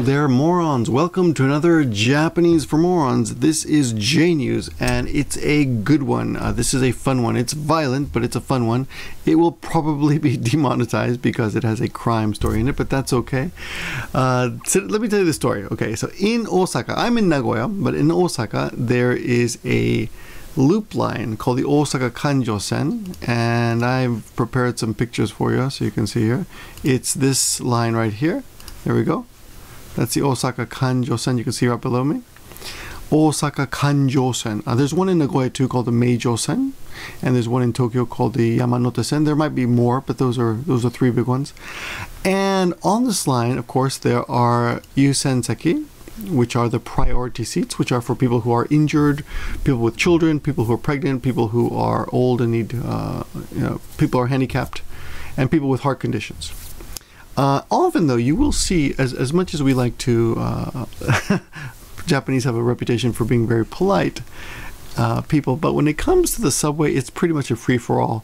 there, morons. Welcome to another Japanese for Morons. This is JNEWS, and it's a good one. This is a fun one. It's violent, but it's a fun one. It will probably be demonetized because it has a crime story in it, but that's okay. So let me tell you the story. Okay, so in Osaka, I'm in Nagoya, but in Osaka, there is a loop line called the Osaka Kanjōsen, and I've prepared some pictures for you so you can see here. It's this line right here. There we go. That's the Osaka Kanjōsen. You can see right below me. Osaka Kanjōsen. There's one in Nagoya too called the Meijōsen, and there's one in Tokyo called the Yamanote-sen. There might be more, but those are three big ones. And on this line, of course, there are yūsen seki, which are the priority seats, which are for people who are injured, people with children, people who are pregnant, people who are old and need, people are handicapped, and people with heart conditions. Often, though, you will see, as much as we like to, Japanese have a reputation for being very polite people, but when it comes to the subway, it's pretty much a free-for-all.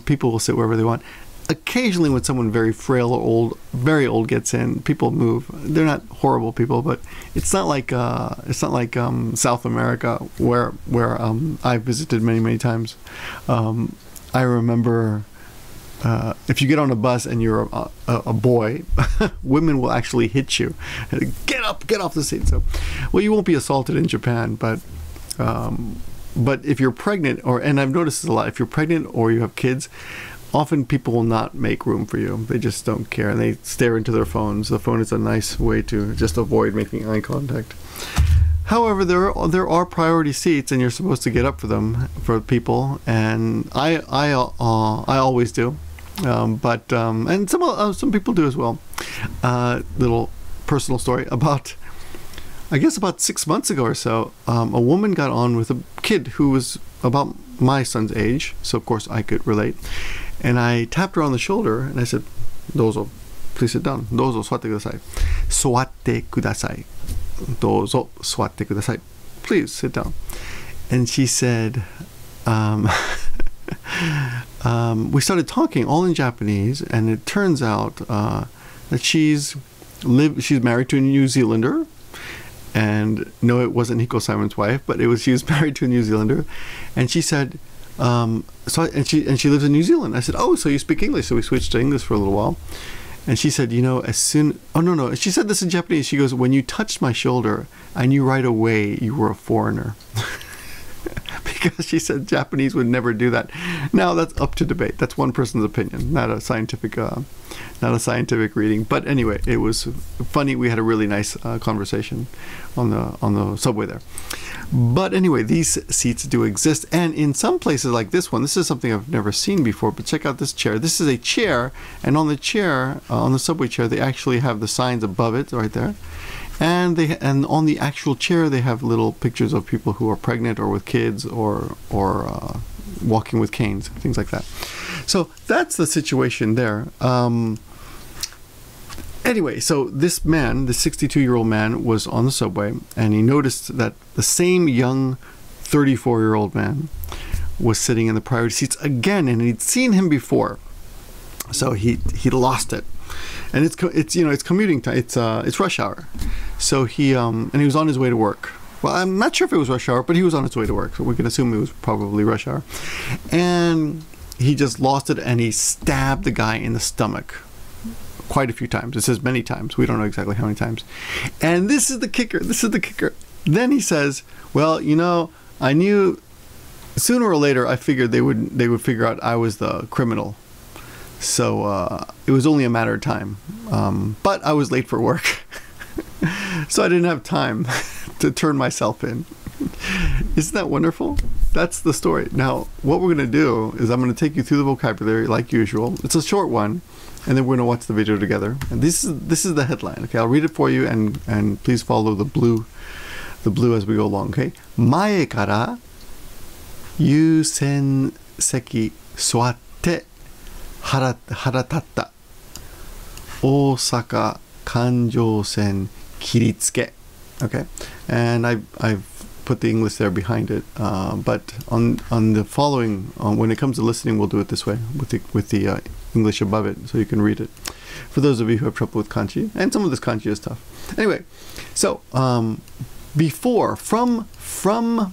People will sit wherever they want. Occasionally, when someone very frail or old, very old gets in, people move. They're not horrible people, but it's not like South America where I've visited many times. I remember if you get on a bus and you're a boy, women will actually hit you. Get off the seat. So, well, you won't be assaulted in Japan, but if you're pregnant, and I've noticed this a lot, if you're pregnant or you have kids, often people will not make room for you. They just don't care, and they stare into their phones. The phone is a nice way to just avoid making eye contact. However, there are priority seats, and you're supposed to get up for them, for people, and I always do. And some people do as well. Little personal story about, I guess about 6 months ago or so, a woman got on with a kid who was about my son's age, so of course I could relate. And I tapped her on the shoulder and I said, "Dozo, please sit down. Dozo, suwatte kudasai. Suwatte kudasai. Dozo, suwatte kudasai. Please sit down." And she said, we started talking all in Japanese, and it turns out that she's married to a New Zealander. And no, it wasn't Hiko Simon's wife, but she was married to a New Zealander. And she said, and she lives in New Zealand. I said, "Oh, so you speak English?" So we switched to English for a little while. And she said, no, she said this in Japanese. She goes, "When you touched my shoulder, I knew right away you were a foreigner." Because she said Japanese would never do that. Now that's up to debate. That's one person's opinion, not a scientific reading. But anyway, it was funny. We had a really nice conversation on the subway there. But anyway, these seats do exist, and in some places like this one, this is something I've never seen before. But check out this chair. This is a chair, and on the chair, on the subway chair, they actually have the signs above it right there. And on the actual chair they have little pictures of people who are pregnant or with kids or walking with canes, things like that. So that's the situation there. Anyway, so this man, the 62-year-old man, was on the subway, and he noticed that the same young 34-year-old man was sitting in the priority seats again, and he'd seen him before. So he lost it. And it's commuting time. It's rush hour, so he was on his way to work. Well, I'm not sure if it was rush hour, but he was on his way to work, so we can assume it was probably rush hour. And he just lost it, and he stabbed the guy in the stomach quite a few times. It says many times. We don't know exactly how many times. And this is the kicker. Then he says, "Well, I knew sooner or later. I figured they would figure out I was the criminal. So it was only a matter of time, but I was late for work, so I didn't have time to turn myself in." Isn't that wonderful? That's the story. Now, what we're going to do is I'm going to take you through the vocabulary like usual. It's a short one, and then we're going to watch the video together. And this is the headline. Okay, I'll read it for you, and please follow the blue as we go along. Okay, 前から優先席座って腹立った。大阪環状線切り付け. Okay, and I've put the English there behind it. But on the following, when it comes to listening, we'll do it this way with the English above it, so you can read it. For those of you who have trouble with kanji, and some of this kanji is tough. Anyway, so before, from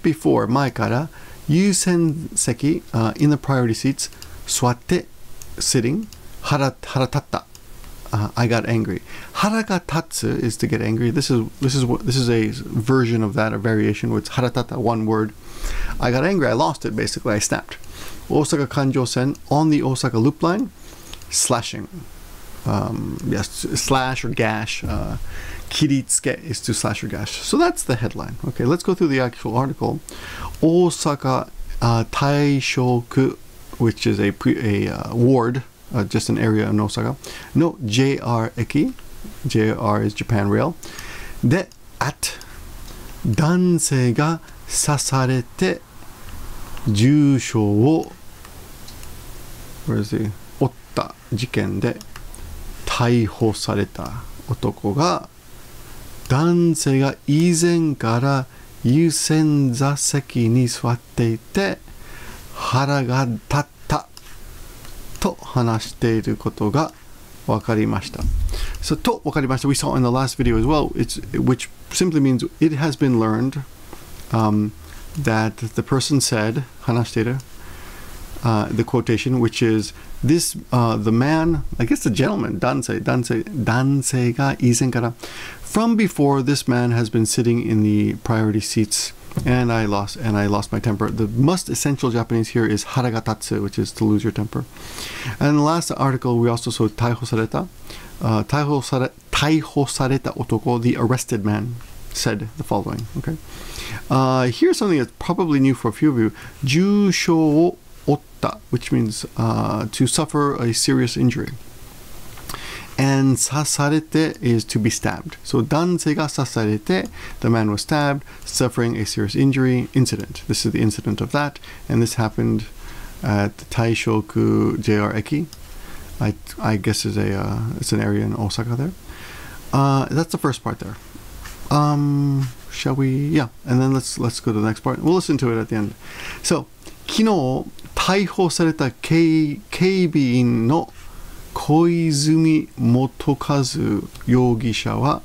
before, 前から yūsen seki, in the priority seats, suwatte, sitting, haratattta, I got angry. Haradatsu is to get angry. This is a version of that, a variation where it's haratatta, one word. I got angry. I lost it. Basically, I snapped. Osaka Kanjōsen on the Osaka Loop Line, slashing. Yes, slash or gash. Kiritsuke is to slash or gash. So that's the headline. Okay, let's go through the actual article. Osaka taishō, which is a ward. Just an area in Osaka. No JR eki. JR is Japan Rail. De at 男性が刺されて重傷を Where is he? otta jiken で逮捕された男が男性が以前から優先座席に座っていて腹が立ったと話していることが分かりました。So と分かりました we saw in the last video as well, which simply means it has been learned that the person said 話しているthe quotation, which is this the man, I guess the gentleman, danseiが以前から from before, this man has been sitting in the priority seats and I lost my temper. The most essential Japanese here is haradatsu, which is to lose your temper. And in the last article we also saw taiho sareta. Taiho sareta otoko, the arrested man, said the following. Okay, here's something that's probably new for a few of you. Jūshō otta, which means to suffer a serious injury. And sasarete is to be stabbed. So dansei ga sasarete, the man was stabbed, suffering a serious injury incident. This is the incident of that, and this happened at the taishō JR eki. I guess is it's an area in Osaka there. That's the first part there. Shall we? Yeah, and then let's go to the next part. We'll listen to it at the end. So 昨日逮捕された警備員のKoizumi Motokazu 容疑者は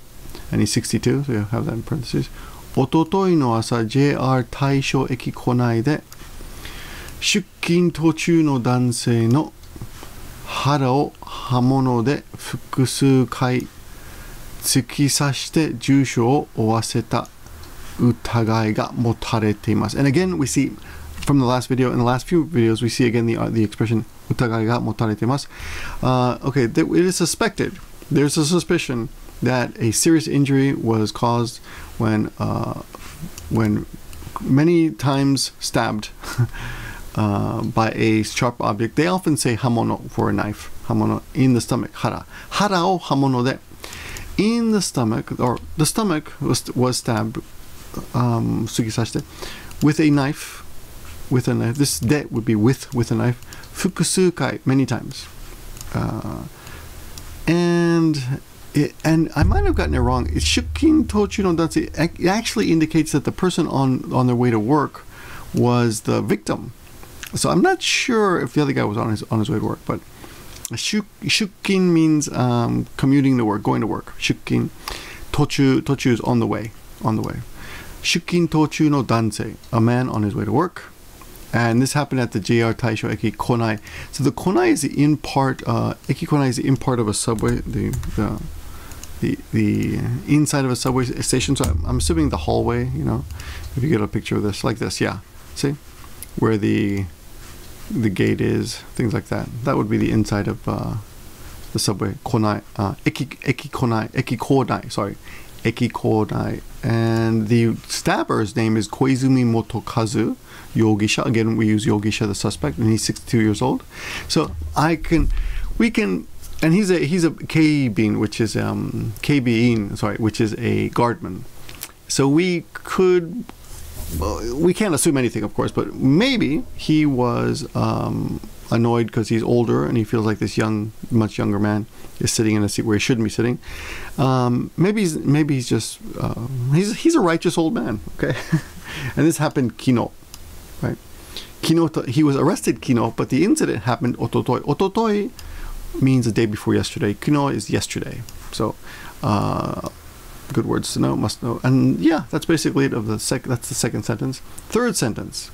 and he's 62, so you have that in parentheses. おとといの朝 JR 大正駅構内で出勤途中の男性の腹を刃物で複数回突き刺して重傷を負わせた疑いが持たれています。And again, we see from the last video, in the last few videos, we see again the expression 疑いが持たれています。Okay, it is suspected. There's a suspicion that a serious injury was caused when many times stabbed by a sharp object. They often say hamono for a knife. Hamono in the stomach. Hara. Hara o hamono de. In the stomach, or the stomach was stabbed sugisashite with a knife. With a knife. This de would be with a knife. Fukusu kai, many times. And I might have gotten it wrong. Shukin tochu no dansei. It actually indicates that the person on their way to work was the victim. So I'm not sure if the other guy was on his way to work, but shukin means commuting to work, going to work. Shukin tochu is on the way. Shukin tochu no dansei, a man on his way to work. And this happened at the JR Taisho Eki Konai. So the Konai is the in part. Eki Konai is the in part of a subway. The inside of a subway station. So I'm assuming the hallway. You know, if you get a picture of this, like this, yeah. See, where the gate is, things like that. That would be the inside of the subway. Konai. Eki Konai. Sorry. Eki Konai. And the stabber's name is Koizumi Motokazu Yogisha. Again, we use Yogisha, the suspect, and he's 62 years old. So we can, and he's a K-bean, which is which is a guardman. So we can't assume anything, of course, but maybe he was annoyed because he's older and he feels like this much younger man is sitting in a seat where he shouldn't be sitting. Maybe he's just he's a righteous old man. Okay. And this happened kino, right? He was arrested kino, but the incident happened ototoi. Ototoi means the day before yesterday. Kino is yesterday. So, good words to know, must know. And yeah, that's basically it of that's the second sentence. Third sentence.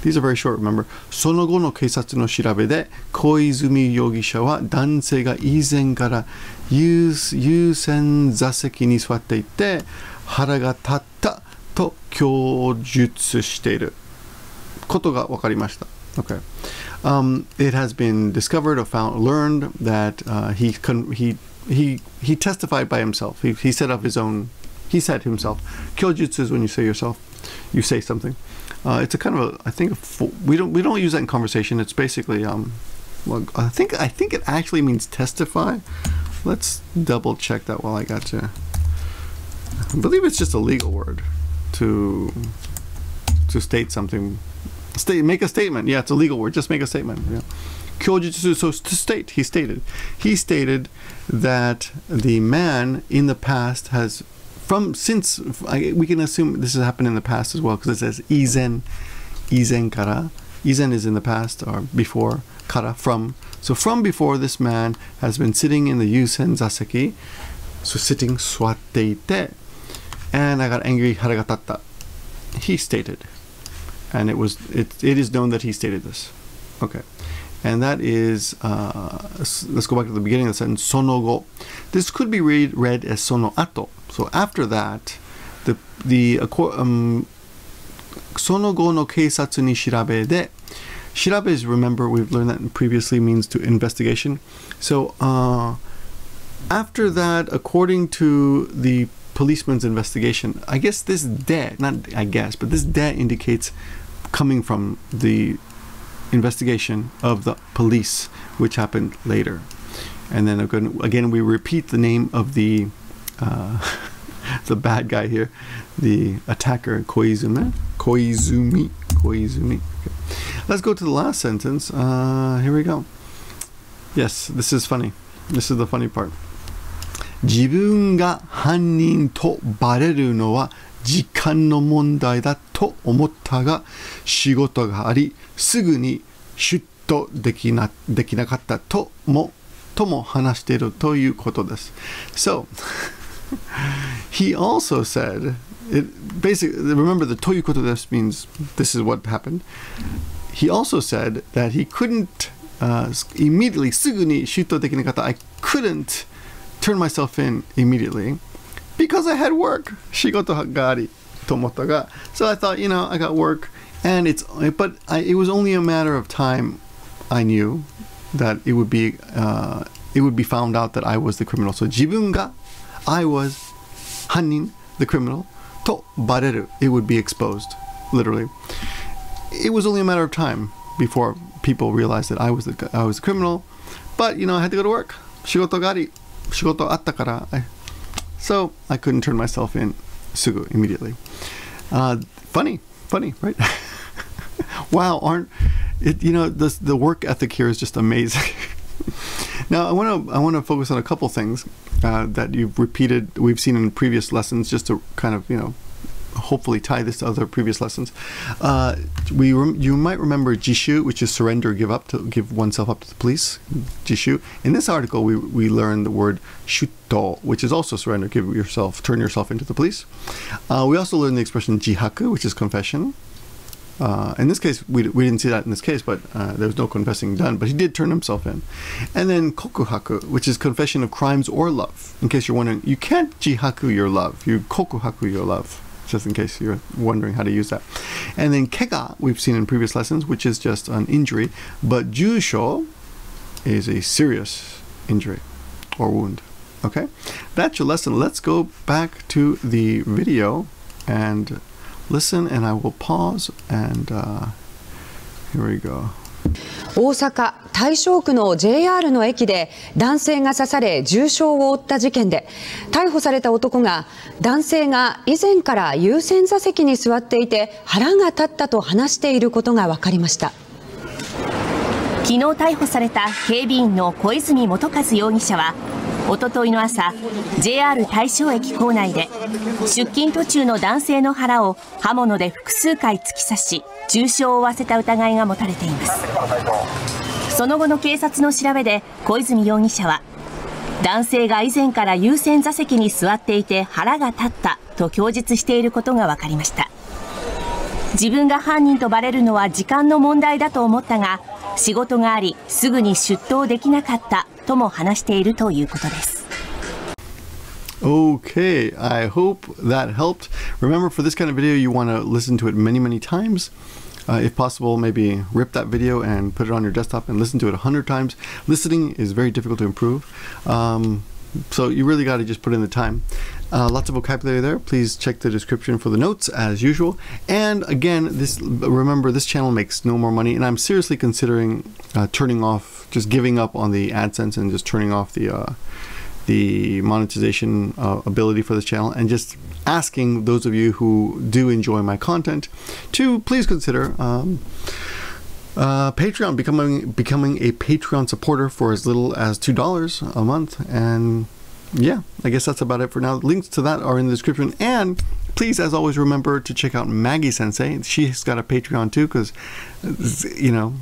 These are very short, remember. その後の警察の調べで、小泉容疑者は男性が以前から優先座席に座っていて、腹が立ったと供述していることが分かりました。Okay. It has been discovered or learned that he testified by himself. He said of his own. He said himself. 供述 is when you say yourself. You say something. It's a kind of I think we don't use that in conversation. It's basically well, I think it actually means testify. Let's double check that while I got you. I believe it's just a legal word to state something. Make a statement. Yeah, it's a legal word. Just make a statement. Yeah. Kyojutsu, so to state, he stated that the man in the past has we can assume this has happened in the past as well, because it says izen kara. Izen is in the past or before, kara from. So from before, this man has been sitting in the yūsen zaseki, so sitting suwatte ite, and I got angry, haratatata. He stated, and it is known that he stated this. Okay. And that is, let's go back to the beginning of the sentence, sonogo. This could be read as sono ato. So after that, sonogo no keisatsu ni shirabe de. Shirabe is, remember, we've learned that previously, means to investigation. So after that, according to the policeman's investigation, I guess this de, not I guess, but this de indicates coming from the investigation of the police, which happened later. And then again we repeat the name of the bad guy here, the attacker, Koizumi. Okay. Let's go to the last sentence. Here we go. Yes, this is funny. This is the funny part. 自分が犯人とバレるのは時間の問題だと思ったが、仕事がありすぐに出頭できなかったとも話しているということです。So he also said, basically, remember the ということです means this is what happened. He also said that he couldn't immediately すぐに出頭できなかった。I couldn't turn myself in immediately because I had work. 仕事がありと思ったが。So I thought, I got work, and it was only a matter of time. I knew that it would be found out that I was the criminal. So 自分が I was 犯人 the criminal とバレる it would be exposed, literally. It was only a matter of time before people realized that I was the criminal, but I had to go to work. 仕事があり仕事あったから so I couldn't turn myself in すぐ immediately. Funny, right? Wow, the work ethic here is just amazing. Now I want to focus on a couple things that we've seen in previous lessons, just to kind of hopefully tie this to other previous lessons. You might remember jishu, which is surrender, give oneself up to the police. Jishu. In this article, we learned the word shutto, which is also surrender, turn yourself into the police. We also learned the expression jihaku, which is confession. In this case, we didn't see that in this case, but there was no confessing done, but he did turn himself in. And then kokuhaku, which is confession of crimes or love. In case you're wondering, you can't jihaku your love, you kokuhaku your love, just in case you're wondering how to use that. And then kega, we've seen in previous lessons, which is just an injury, but jūshō is a serious injury or wound. Okay, that's your lesson. Let's go back to the video and listen, and I will pause, and here we go. 大阪大正区の JR の駅で男性が刺され重傷を負った事件で、逮捕された男が男性が以前から優先座席に座っていて腹が立ったと話していることが分かりました。昨日逮捕された警備員の小泉元和容疑者は、おとといの朝、 JR 大正駅構内で出勤途中の男性の腹を刃物で複数回突き刺し重傷を負わせた疑いが持たれています。その後の警察の調べで小泉容疑者は、男性が以前から優先座席に座っていて腹が立ったと供述していることが分かりました。自分が犯人とバレるのは時間の問題だと思ったが、仕事がありすぐに出頭できなかったとも話しているということです。Okay, I hope that helped. Remember, for this kind of video, you want to listen to it many, many times. If possible, maybe rip that video and put it on your desktop and listen to it 100 times. Listening is very difficult to improve. So you really got to just put in the time. Lots of vocabulary there. Please check the description for the notes as usual. And again, remember, this channel makes no more money, and I'm seriously considering turning off, just giving up on the AdSense and just turning off the monetization ability for this channel, and just asking those of you who do enjoy my content to please consider Patreon, becoming a Patreon supporter for as little as $2 a month. And yeah, I guess that's about it for now. Links to that are in the description. And please, as always, remember to check out Maggie Sensei. She's got a Patreon too, because you know,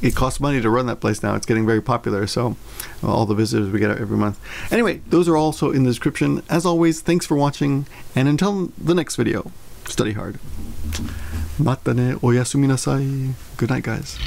it costs money to run that place now. It's getting very popular, so all the visitors we get every month. Anyway, those are also in the description. As always, thanks for watching, and until the next video, study hard. Mata ne, oyasumi nasai. Good night, guys.